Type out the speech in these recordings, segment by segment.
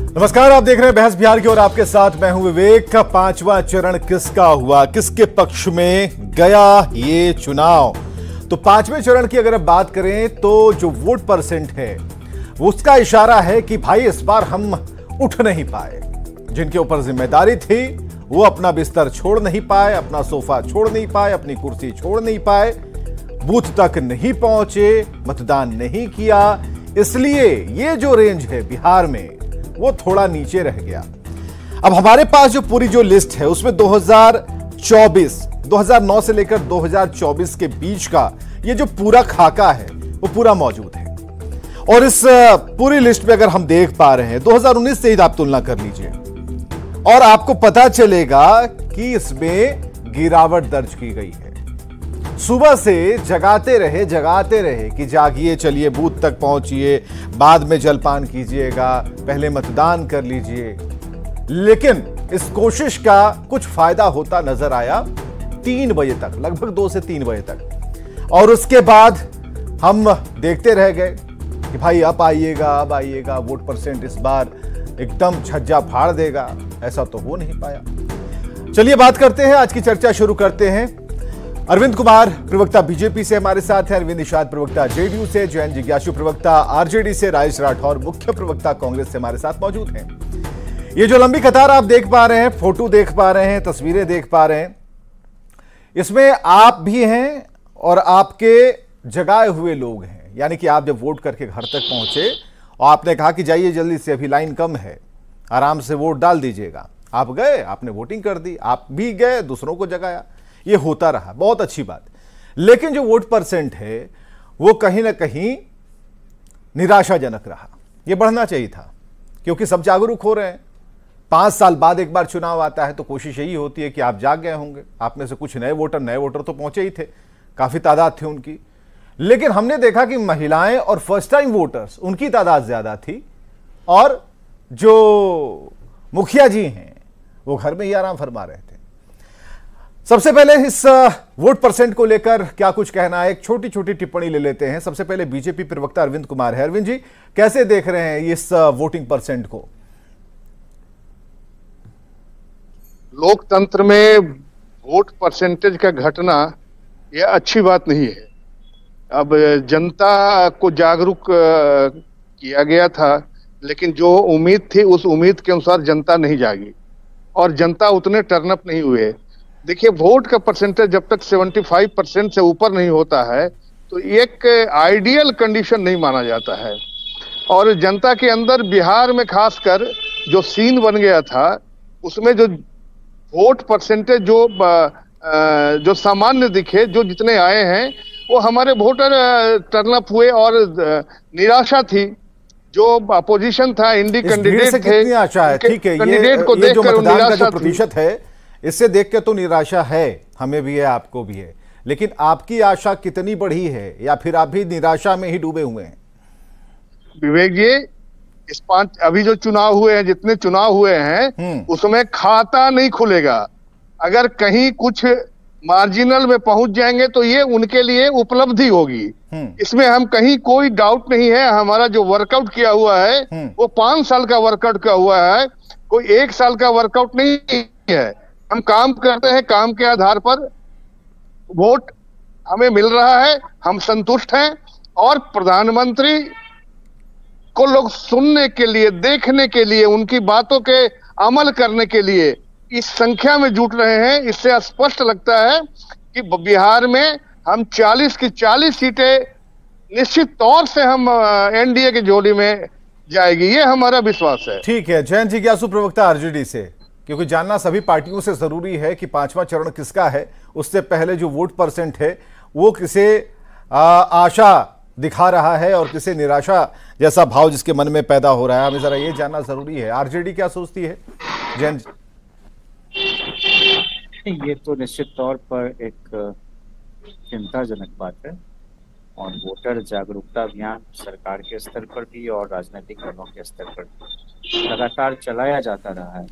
नमस्कार, आप देख रहे हैं बहस बिहार की और आपके साथ मैं हूं विवेक। का पांचवा चरण किसका हुआ, किसके पक्ष में गया ये चुनाव? तो पांचवें चरण की अगर आप बात करें तो जो वोट परसेंट है उसका इशारा है कि भाई इस बार हम उठ नहीं पाए। जिनके ऊपर जिम्मेदारी थी वो अपना बिस्तर छोड़ नहीं पाए, अपना सोफा छोड़ नहीं पाए, अपनी कुर्सी छोड़ नहीं पाए, बूथ तक नहीं पहुंचे, मतदान नहीं किया। इसलिए ये जो रेंज है बिहार में वो थोड़ा नीचे रह गया। अब हमारे पास जो पूरी जो लिस्ट है उसमें 2009 से लेकर 2024 के बीच का ये जो पूरा खाका है वो पूरा मौजूद है। और इस पूरी लिस्ट में अगर हम देख पा रहे हैं 2019 से ही आप तुलना कर लीजिए और आपको पता चलेगा कि इसमें गिरावट दर्ज की गई है। सुबह से जगाते रहे कि जागिए, चलिए बूथ तक पहुंचिए, बाद में जलपान कीजिएगा, पहले मतदान कर लीजिए। लेकिन इस कोशिश का कुछ फायदा होता नजर आया 3 बजे तक, लगभग 2 से 3 बजे तक। और उसके बाद हम देखते रह गए कि भाई अब आइएगा, वोट परसेंट इस बार एकदम छज्जा फाड़ देगा। ऐसा तो हो नहीं पाया। चलिए बात करते हैं, आज की चर्चा शुरू करते हैं। अरविंद कुमार प्रवक्ता बीजेपी से हमारे साथ हैं, अरविंद निषाद प्रवक्ता जेडीयू से, जयंत जिज्ञासु प्रवक्ता आरजेडी से, राजेश राठौर मुख्य प्रवक्ता कांग्रेस से हमारे साथ मौजूद हैं। ये जो लंबी कतार आप देख पा रहे हैं, फोटो देख पा रहे हैं, तस्वीरें देख पा रहे हैं, इसमें आप भी हैं और आपके जगाए हुए लोग हैं। यानी कि आप जब वोट करके घर तक पहुंचे और आपने कहा कि जाइए जल्दी से, अभी लाइन कम है, आराम से वोट डाल दीजिएगा। आप गए, आपने वोटिंग कर दी, आप भी गए, दूसरों को जगाया, ये होता रहा, बहुत अच्छी बात। लेकिन जो वोट परसेंट है वो कहीं ना कहीं निराशाजनक रहा। ये बढ़ना चाहिए था क्योंकि सब जागरूक हो रहे हैं। 5 साल बाद एक बार चुनाव आता है तो कोशिश यही होती है कि आप जाग गए होंगे। आप में से कुछ नए वोटर तो पहुंचे ही थे, काफी तादाद थी उनकी। लेकिन हमने देखा कि महिलाएं और फर्स्ट टाइम वोटर्स, उनकी तादाद ज्यादा थी और जो मुखिया जी हैं वो घर में ही आराम फरमा रहे थे। सबसे पहले इस वोट परसेंट को लेकर क्या कुछ कहना है, एक छोटी छोटी टिप्पणी ले लेते हैं। सबसे पहले बीजेपी प्रवक्ता अरविंद कुमार है। अरविंद जी, कैसे देख रहे हैं इस वोटिंग परसेंट को? लोकतंत्र में वोट परसेंटेज का घटना यह अच्छी बात नहीं है। अब जनता को जागरूक किया गया था, लेकिन जो उम्मीद थी उस उम्मीद के अनुसार जनता नहीं जागी और जनता उतने टर्नअप नहीं हुए। देखिए, वोट का परसेंटेज जब तक 75% से ऊपर नहीं होता है तो एक आइडियल कंडीशन नहीं माना जाता है। और जनता के अंदर बिहार में खासकर जो सीन बन गया था उसमें जो वोट परसेंटेज जो सामान्य दिखे, जो जितने आए हैं वो हमारे वोटर टर्नअप हुए और निराशा थी। जो अपोजिशन था, इंडी कैंडिडेट थे, कितनी आशा है? ठीक है, कैंडिडेट को ये जो देखकर मतदान का जो प्रतिशत है इससे देख के तो निराशा है, हमें भी है, आपको भी है। लेकिन आपकी आशा कितनी बढ़ी है या फिर आप भी निराशा में ही डूबे हुए हैं? विवेक जी, इस अभी जो चुनाव हुए हैं, जितने चुनाव हुए हैं उसमें खाता नहीं खुलेगा। अगर कहीं कुछ मार्जिनल में पहुंच जाएंगे तो ये उनके लिए उपलब्धि होगी। इसमें हम कहीं कोई डाउट नहीं है। हमारा जो वर्कआउट किया हुआ है वो 5 साल का वर्कआउट किया हुआ है, कोई 1 साल का वर्कआउट नहीं है। हम काम करते हैं, काम के आधार पर वोट हमें मिल रहा है, हम संतुष्ट हैं। और प्रधानमंत्री को लोग सुनने के लिए, देखने के लिए, उनकी बातों के अमल करने के लिए इस संख्या में जुट रहे हैं। इससे स्पष्ट लगता है कि बिहार में हम 40 की 40 सीटें निश्चित तौर से हम एनडीए की झोली में जाएगी, ये हमारा विश्वास है। ठीक है, जयंत जिज्ञासु प्रवक्ता आरजेडी से, क्योंकि जानना सभी पार्टियों से जरूरी है कि पांचवा चरण किसका है। उससे पहले जो वोट परसेंट है वो किसे आशा दिखा रहा है और किसे निराशा जैसा भाव जिसके मन में पैदा हो रहा है, हमें जरा ये जानना जरूरी है। आरजेडी क्या सोचती है? जयंत, ये तो निश्चित तौर पर एक चिंताजनक बात है और वोटर जागरूकता अभियान सरकार के स्तर पर भी और राजनीतिक दलों के स्तर पर भी लगातार चलाया जाता रहा है।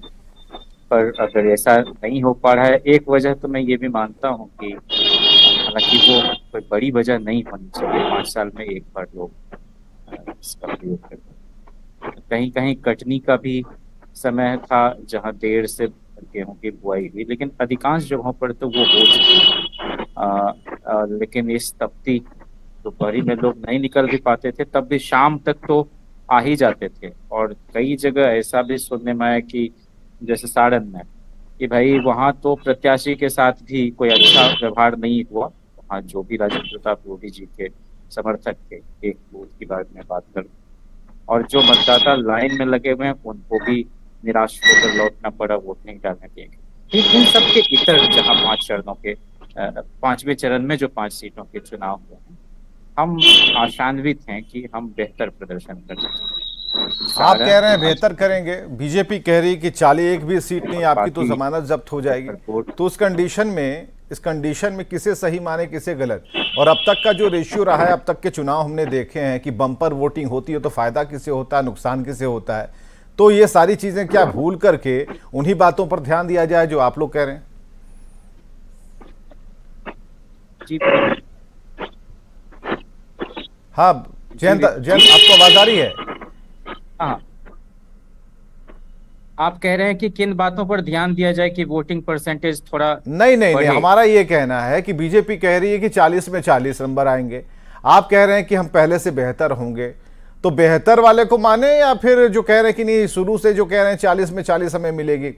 पर अगर ऐसा नहीं हो पा रहा है, एक वजह तो मैं ये भी मानता हूँ कि हालांकि वो कोई बड़ी वजह नहीं होनी चाहिए, 5 साल में एक बार लोग इसका प्रयोग करते हैं, कहीं कहीं कटनी का भी समय था जहां देर से गेहूं की बुआई हुई, लेकिन अधिकांश जगहों पर तो वो हो चुकी है। लेकिन इस तपती दोपहरी में लोग नहीं निकल भी पाते थे, तब भी शाम तक तो आ ही जाते थे। और कई जगह ऐसा भी सुनने में आया कि जैसे सारण में, कि भाई वहां तो प्रत्याशी के साथ भी कोई अच्छा व्यवहार नहीं हुआ। वहाँ जो भी राजेंद्र प्रताप रूडी जी के समर्थक थे, एक बूथ की बात में बात करूं, और जो मतदाता लाइन में लगे हुए हैं उनको भी निराश होकर लौटना पड़ा वोट नहीं डालने के लिए। ठीक इन सब के इतर जहां 5 चरणों के 5वें चरण में जो 5 सीटों के चुनाव हुए हैं, हम आशान्वित हैं कि हम बेहतर प्रदर्शन करेंगे। आप कह रहे हैं बेहतर करेंगे, बीजेपी कह रही है कि 41 भी सीट नहीं आपकी तो जमानत जब्त हो जाएगी। तो इस कंडीशन में किसे सही माने किसे गलत? और अब तक का जो रेशियो रहा है, अब तक के चुनाव हमने देखे हैं कि बम्पर वोटिंग होती है तो फायदा किसे होता है, नुकसान किसे होता है। तो ये सारी चीजें क्या भूल करके उन्हीं बातों पर ध्यान दिया जाए जो आप लोग कह रहे हैं? हाँ जयंत, आपको आवाज आ रही है? हाँ, आप कह रहे हैं कि किन बातों पर ध्यान दिया जाए कि वोटिंग परसेंटेज थोड़ा नहीं, हमारा ये कहना है कि बीजेपी कह रही है कि 40 में 40 नंबर आएंगे, आप कह रहे हैं कि हम पहले से बेहतर होंगे। तो बेहतर वाले को माने या फिर जो कह रहे हैं कि नहीं शुरू से जो कह रहे हैं 40 में 40 हमें मिलेगी?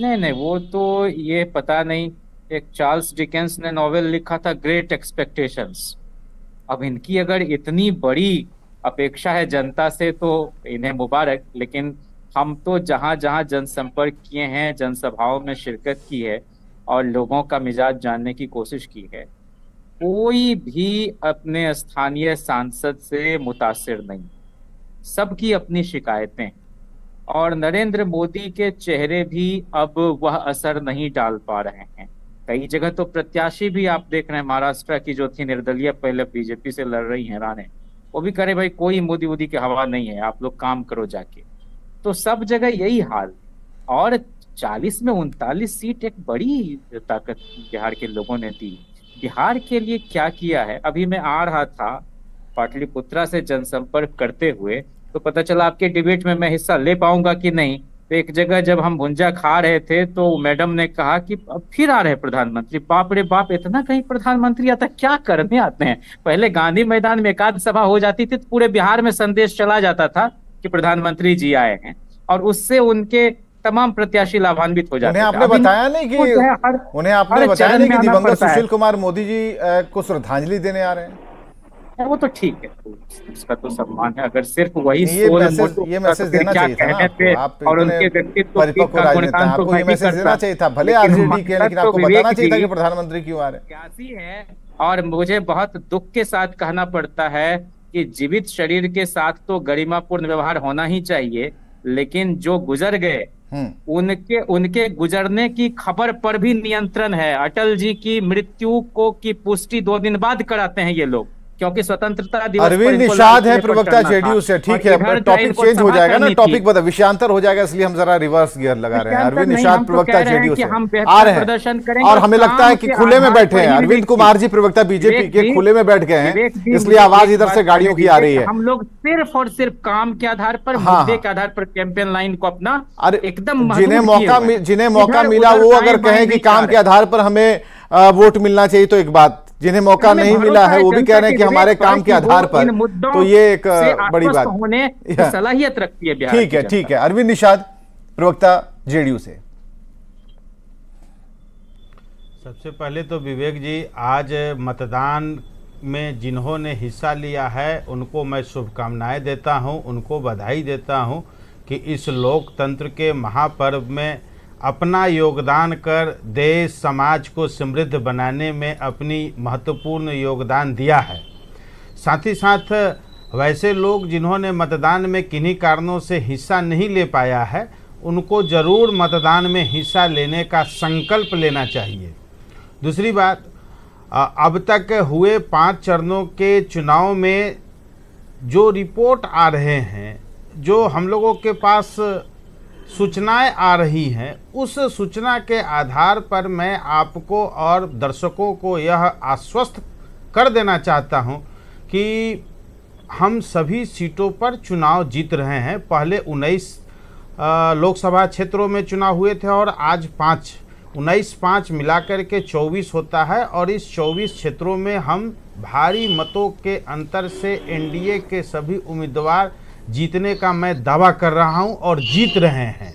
नहीं, वो तो ये पता नहीं। एक चार्ल्स डिकेंस ने नॉवेल लिखा था ग्रेट एक्सपेक्टेशंस। अब इनकी अगर इतनी बड़ी अपेक्षा है जनता से तो इन्हें मुबारक, लेकिन हम तो जहां जहां जनसंपर्क किए हैं, जनसभाओं में शिरकत की है और लोगों का मिजाज जानने की कोशिश की है, कोई भी अपने स्थानीय सांसद से मुतासिर नहीं। सबकी अपनी शिकायतें, और नरेंद्र मोदी के चेहरे भी अब वह असर नहीं डाल पा रहे हैं। कई जगह तो प्रत्याशी भी आप देख रहे हैं, महाराष्ट्र की जो थी निर्दलीय, पहले बीजेपी से लड़ रही हैं राणे, वो भी करे भाई कोई मोदी वोदी की हवा नहीं है, आप लोग काम करो जाके। तो सब जगह यही हाल। और 40 में 39 सीट एक बड़ी ताकत बिहार के लोगों ने दी। बिहार के लिए क्या किया है, अभी मैं आ रहा था पाटलिपुत्रा से जनसंपर्क करते हुए, तो पता चला आपके डिबेट में मैं हिस्सा ले पाऊंगा कि नहीं। तो एक जगह जब हम भुंजा खा रहे थे तो मैडम ने कहा कि अब फिर आ रहे प्रधानमंत्री। बाप रे बाप, इतना कहीं प्रधानमंत्री आता, क्या करने आते हैं? पहले गांधी मैदान में एकाध सभा हो जाती थी तो पूरे बिहार में संदेश चला जाता था कि प्रधानमंत्री जी आए हैं, और उससे उनके तमाम प्रत्याशी लाभान्वित हो जाते थे। आपने बताया नहीं कि उन्हें आपने बताया नहीं कि दिवंगत सुशील कुमार मोदी जी को श्रद्धांजलि देने आ रहे हैं? वो तो ठीक है, उसका तो सम्मान है। अगर सिर्फ वही ये मैसेज देना चाहिए था ना आपको, और उनके व्यक्तित्व परिपक्व राजनेता आपको ये मैसेज देना चाहिए था, भले आरजेडी के, लेकिन आपको बताना चाहिए था कि प्रधानमंत्री क्यों आ रहे हैं। और मुझे बहुत दुख के साथ कहना पड़ता है कि जीवित शरीर के साथ तो गरिमापूर्ण व्यवहार होना ही चाहिए, लेकिन जो गुजर गए उनके गुजरने की खबर पर भी नियंत्रण है। अटल जी की मृत्यु को की पुष्टि 2 दिन बाद कराते हैं ये लोग, क्योंकि स्वतंत्रता दिवस। अरविंद निषाद है प्रवक्ता जेडीयू से, ठीक है, टॉपिक चेंज हो जाएगा ना, टॉपिक बता विषयांतर हो जाएगा, इसलिए हम जरा रिवर्स गियर लगा रहे हैं। अरविंद निषाद प्रवक्ता जेडीयू से आ रहे हैं और हमें लगता है कि खुले में बैठे हैं। अरविंद कुमार जी प्रवक्ता बीजेपी के खुले में बैठ गए हैं, इसलिए आवाज इधर से गाड़ियों की आ रही है। हम लोग सिर्फ और सिर्फ काम के आधार पर, मुद्दे के आधार पर कैंपेन लाइन को अपना एकदम, जिन्हें मौका मिला वो अगर कहें कि काम के आधार पर हमें वोट मिलना चाहिए तो एक बात, जिन्हें मौका नहीं मिला है वो भी कह रहे हैं कि हमारे काम के आधार पर, तो ये एक बड़ी बात होने की सलाहियत रखती है बिहार। ठीक है। अरविंद निषाद प्रवक्ता जेडीयू से। सबसे पहले तो विवेक जी, आज मतदान में जिन्होंने हिस्सा लिया है उनको मैं शुभकामनाएं देता हूं, उनको बधाई देता हूं कि इस लोकतंत्र के महापर्व में अपना योगदान कर देश समाज को समृद्ध बनाने में अपनी महत्वपूर्ण योगदान दिया है। साथ ही साथ वैसे लोग जिन्होंने मतदान में किन्हीं कारणों से हिस्सा नहीं ले पाया है, उनको ज़रूर मतदान में हिस्सा लेने का संकल्प लेना चाहिए। दूसरी बात, अब तक हुए 5 चरणों के चुनाव में जो रिपोर्ट आ रहे हैं, जो हम लोगों के पास सूचनाएं आ रही हैं, उस सूचना के आधार पर मैं आपको और दर्शकों को यह आश्वस्त कर देना चाहता हूं कि हम सभी सीटों पर चुनाव जीत रहे हैं। पहले 19 लोकसभा क्षेत्रों में चुनाव हुए थे और आज 19-5 मिलाकर के 24 होता है, और इस 24 क्षेत्रों में हम भारी मतों के अंतर से एनडीए के सभी उम्मीदवार जीतने का मैं दावा कर रहा हूं और जीत रहे हैं,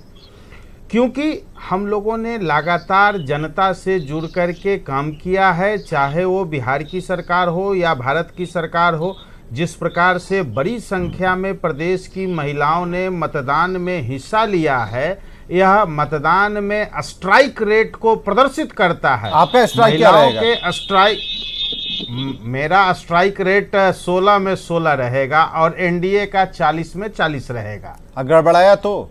क्योंकि हम लोगों ने लगातार जनता से जुड़ करके काम किया है। चाहे वो बिहार की सरकार हो या भारत की सरकार हो, जिस प्रकार से बड़ी संख्या में प्रदेश की महिलाओं ने मतदान में हिस्सा लिया है, यह मतदान में स्ट्राइक रेट को प्रदर्शित करता है। आपका स्ट्राइक क्या रहेगा? के स्ट्राइक, मेरा स्ट्राइक रेट 16 में 16 रहेगा और एनडीए का 40 में 40 रहेगा। अगर गड़बड़ाया तो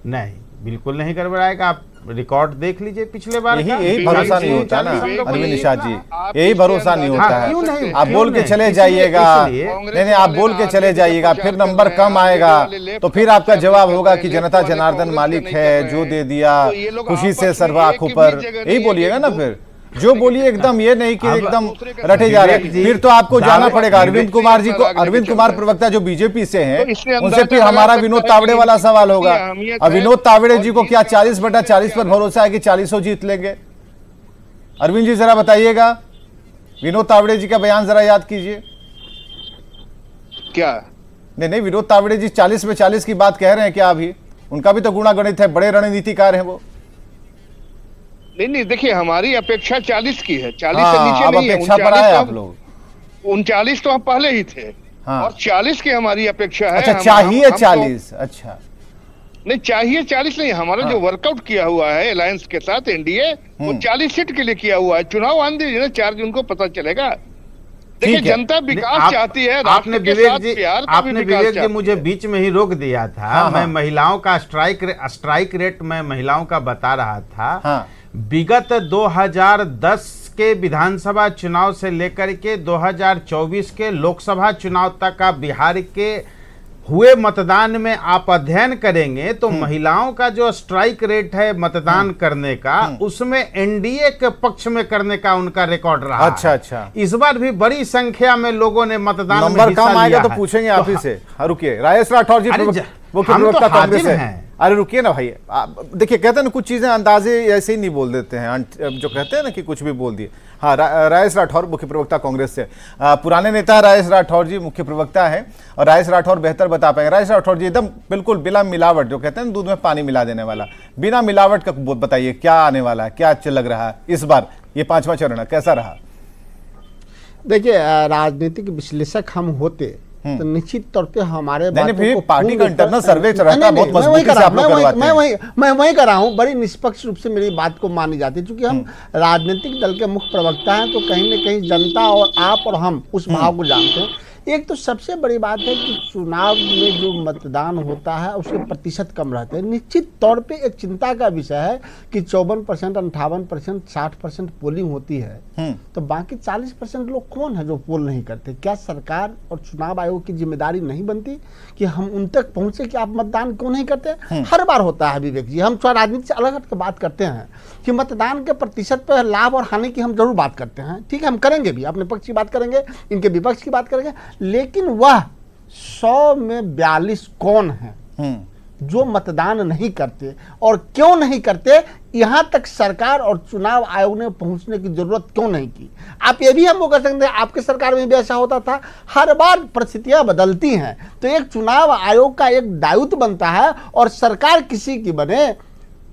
नहीं, बिल्कुल नहीं गड़बड़ाएगा। आप रिकॉर्ड देख लीजिए पिछले बार का। यही भरोसा नहीं होता ना अरविंद निषाद जी, यही भरोसा नहीं होता है। क्यों नहीं? आप बोल के चले जाइएगा, नहीं आप बोल के चले जाइएगा, फिर नंबर कम आएगा तो फिर आपका जवाब होगा कि जनता जनार्दन मालिक है, जो दे दिया खुशी से सर्व आंखों पर, यही बोलिएगा ना। फिर जो बोलिए एकदम ये नहीं कि एकदम रटे जा रहे, फिर तो आपको जाना पड़ेगा अरविंद कुमार जी को। अरविंद कुमार प्रवक्ता जो बीजेपी से हैं, उनसे फिर हमारा विनोद तावड़े वाला सवाल होगा। अब विनोद तावड़े जी को क्या 40/40 पर भरोसा है कि 40 जीत लेंगे? अरविंद जी जरा बताइएगा, विनोद तावड़े जी का बयान जरा याद कीजिए। क्या? नहीं, विनोद तावड़े जी 40 में 40 की बात कह रहे हैं क्या? अभी उनका भी तो गुणागणित है, बड़े रणनीतिकार हैं वो। नहीं, देखिए हमारी अपेक्षा 40 की है, 40 से नीचे नहीं है। अपेक्षा पर आए आप लोग। 39 तो हम पहले ही थे। हाँ। और 40 की हमारी अपेक्षा है। अच्छा, चाहिए 40? अच्छा, नहीं चाहिए 40 नहीं, हमारा जो वर्कआउट किया हुआ है अलायंस के साथ एनडीए, वो 40 सीट के लिए किया हुआ है। चुनाव आने दीजिए ना, 4 जून को पता चलेगा। देखिए जनता विकास चाहती है। आपने विवेक जी मुझे बीच में ही रोक दिया था। मैं महिलाओं का स्ट्राइक रेट मैं महिलाओं का बता रहा था। विगत 2010 के विधानसभा चुनाव से लेकर के 2024 के लोकसभा चुनाव तक का बिहार के हुए मतदान में आप अध्ययन करेंगे तो महिलाओं का जो स्ट्राइक रेट है मतदान करने का, उसमें एनडीए के पक्ष में करने का उनका रिकॉर्ड रहा। अच्छा। इस बार भी बड़ी संख्या में लोगों ने मतदान में नंबर कम आएगा तो पूछेंगे आप ही से। रुकिए, राजेश राठौर जी मुख्य प्रवक्ता कांग्रेस है। अरे रुकिए ना भाई, देखिए कहते हैं ना कुछ चीजें अंदाजे ऐसे ही नहीं बोल देते हैं, जो कहते हैं ना कि कुछ भी बोल दिए। हाँ, राजेश राठौर मुख्य प्रवक्ता कांग्रेस से, पुराने नेता राजेश राठौर जी मुख्य प्रवक्ता है और राजेश राठौर बेहतर बता पाएंगे। राजेश राठौर जी एकदम बिल्कुल बिना मिलावट, जो कहते हैं दूध में पानी मिला देने वाला, बिना मिलावट का बताइए क्या आने वाला है, क्या लग रहा है इस बार ये 5वां चरण कैसा रहा? देखिए, राजनीतिक विश्लेषक हम होते तो निश्चित तौर पे हमारे फिर पार्टी का इंटरनल सर्वे रहता है, बहुत मजबूती से आप लोग करवाते हैं। मैं वही कर रहा हूँ, बड़ी निष्पक्ष रूप से मेरी बात को मानी जाती है, क्योंकि हम राजनीतिक दल के मुख्य प्रवक्ता हैं, तो कहीं न कहीं जनता और आप और हम उस भाव को जानते हैं। एक तो सबसे बड़ी बात है कि चुनाव में जो मतदान होता है उसके प्रतिशत कम रहते हैं। निश्चित तौर पे एक चिंता का विषय है कि 54%, 58%, 60% पोलिंग होती है, तो बाकी 40% लोग कौन है जो पोल नहीं करते? क्या सरकार और चुनाव आयोग की जिम्मेदारी नहीं बनती कि हम उन तक पहुंचे कि आप मतदान क्यों नहीं करते? हर बार होता है विवेक जी, हम थोड़ा राजनीति से अलग हटकर बात करते हैं कि मतदान के प्रतिशत पर लाभ और हानि की हम जरूर बात करते हैं, ठीक है, हम करेंगे भी, अपने पक्ष की बात करेंगे, इनके विपक्ष की बात करेंगे, लेकिन वह 100 में 42 कौन है जो मतदान नहीं करते और क्यों नहीं करते? यहां तक सरकार और चुनाव आयोग ने पहुंचने की जरूरत क्यों नहीं की? आप ये भी हमको कर सकते हैं, आपके सरकार में भी ऐसा होता था, हर बार परिस्थितियां बदलती हैं, तो एक चुनाव आयोग का एक दायित्व बनता है और सरकार किसी की बने,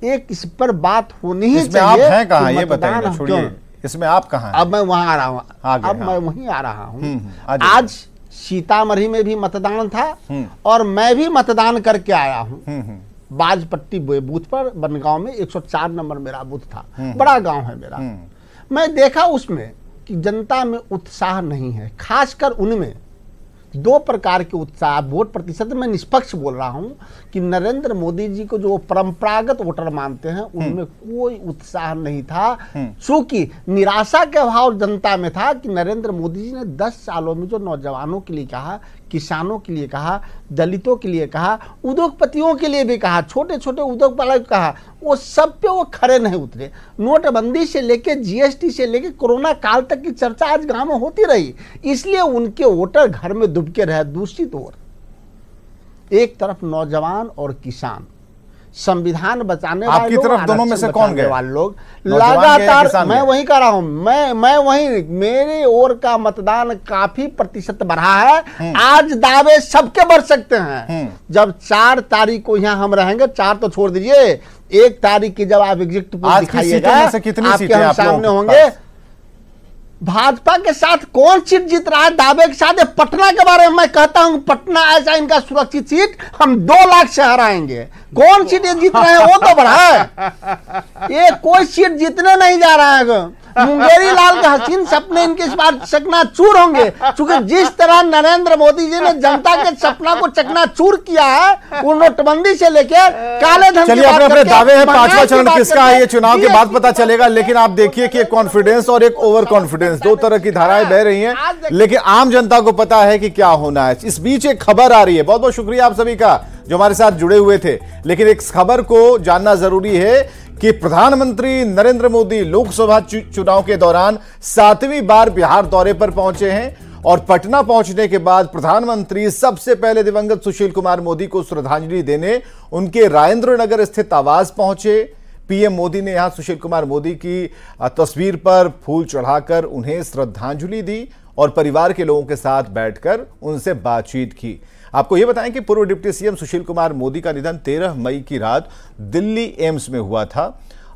एक इस पर बात होनी ही चाहिए। आप हैं कहां ये बताइए, छोड़िए इसमें आप कहां? अब मैं वहां आ रहा हूं, अब मैं वहीं आ रहा हूं। आज सीतामढ़ी में भी मतदान था और मैं भी मतदान करके आया हूं। बाजपट्टी बूथ पर, बनगांव में 104 नंबर मेरा बूथ था, बड़ा गांव है मेरा। मैं देखा उसमें कि जनता में उत्साह नहीं है, खासकर उनमें 2 प्रकार के उत्साह। वोट प्रतिशत में निष्पक्ष बोल रहा हूं कि नरेंद्र मोदी जी को जो परंपरागत वोटर मानते हैं उनमें कोई उत्साह नहीं था, चूंकि निराशा के भाव जनता में था कि नरेंद्र मोदी जी ने 10 सालों में जो नौजवानों के लिए कहा किसानों के लिए कहा, दलितों के लिए कहा, उद्योगपतियों के लिए भी कहा, छोटे छोटे उद्योगपतियों को कहा, वो सब पे वो खड़े नहीं उतरे। नोटबंदी से लेके जीएसटी से लेके कोरोना काल तक की चर्चा आज गांव में होती रही, इसलिए उनके वोटर घर में डूबके रहे। दूसरी ओर एक तरफ नौजवान और किसान, संविधान बचाने वाले आपकी लोग, तरफ दोनों में से कौन गए? वाले लोग लगातार, मैं वही कह रहा हूं, मैं वही, मेरी ओर का मतदान काफी प्रतिशत बढ़ा है। आज दावे सबके बढ़ सकते हैं। जब 4 तारीख को यहाँ हम रहेंगे, 4 तो छोड़ दीजिए, 1 तारीख की जब आप एग्जिट पोल दिखाइएगा, आपके हम सामने होंगे। भाजपा के साथ कौन सीट जीत रहा है दावे के साथ? पटना के बारे में मैं कहता हूं, पटना ऐसा इनका सुरक्षित सीट, हम 2 लाख से हराएंगे। कौन सीट जीत रहे हैं वो तो बढ़ा है, ये कोई सीट जीतने नहीं जा रहा है। मुंगेरी लाल के हसीन सपने इनके इस बार चकनाचूर होंगे, क्योंकि जिस तरह नरेंद्र मोदी जी ने जनता के सपना को चकनाचूर किया है, वो नोटबंदी से लेकर काले धन। चलिए, अपने दावे हैं, 5वां चरण किसका है ये चुनाव के बाद पता चलेगा। लेकिन आप देखिए कि कॉन्फिडेंस और एक ओवर कॉन्फिडेंस, 2 तरह की धाराएं बह रही हैं, लेकिन आम जनता को पता है कि क्या होना है। इस बीच एक खबर आ रही है, बहुत बहुत शुक्रिया आप सभी का जो हमारे साथ जुड़े हुए थे, लेकिन एक खबर को जानना जरूरी है कि प्रधानमंत्री नरेंद्र मोदी लोकसभा चुनाव के दौरान 7वीं बार बिहार दौरे पर पहुंचे हैं और पटना पहुंचने के बाद प्रधानमंत्री सबसे पहले दिवंगत सुशील कुमार मोदी को श्रद्धांजलि देने उनके राजेंद्र नगर स्थित आवास पहुंचे। पीएम मोदी ने यहां सुशील कुमार मोदी की तस्वीर पर फूल चढ़ाकर उन्हें श्रद्धांजलि दी और परिवार के लोगों के साथ बैठकर उनसे बातचीत की। आपको यह बताएं कि पूर्व डिप्टी सीएम सुशील कुमार मोदी का निधन 13 मई की रात दिल्ली एम्स में हुआ था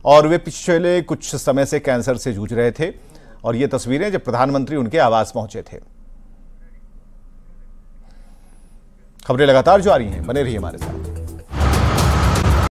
और वे पिछले कुछ समय से कैंसर से जूझ रहे थे। और ये तस्वीरें जब प्रधानमंत्री उनके आवास पहुंचे थे। खबरें लगातार जारी हैं, बने रहिए हमारे साथ।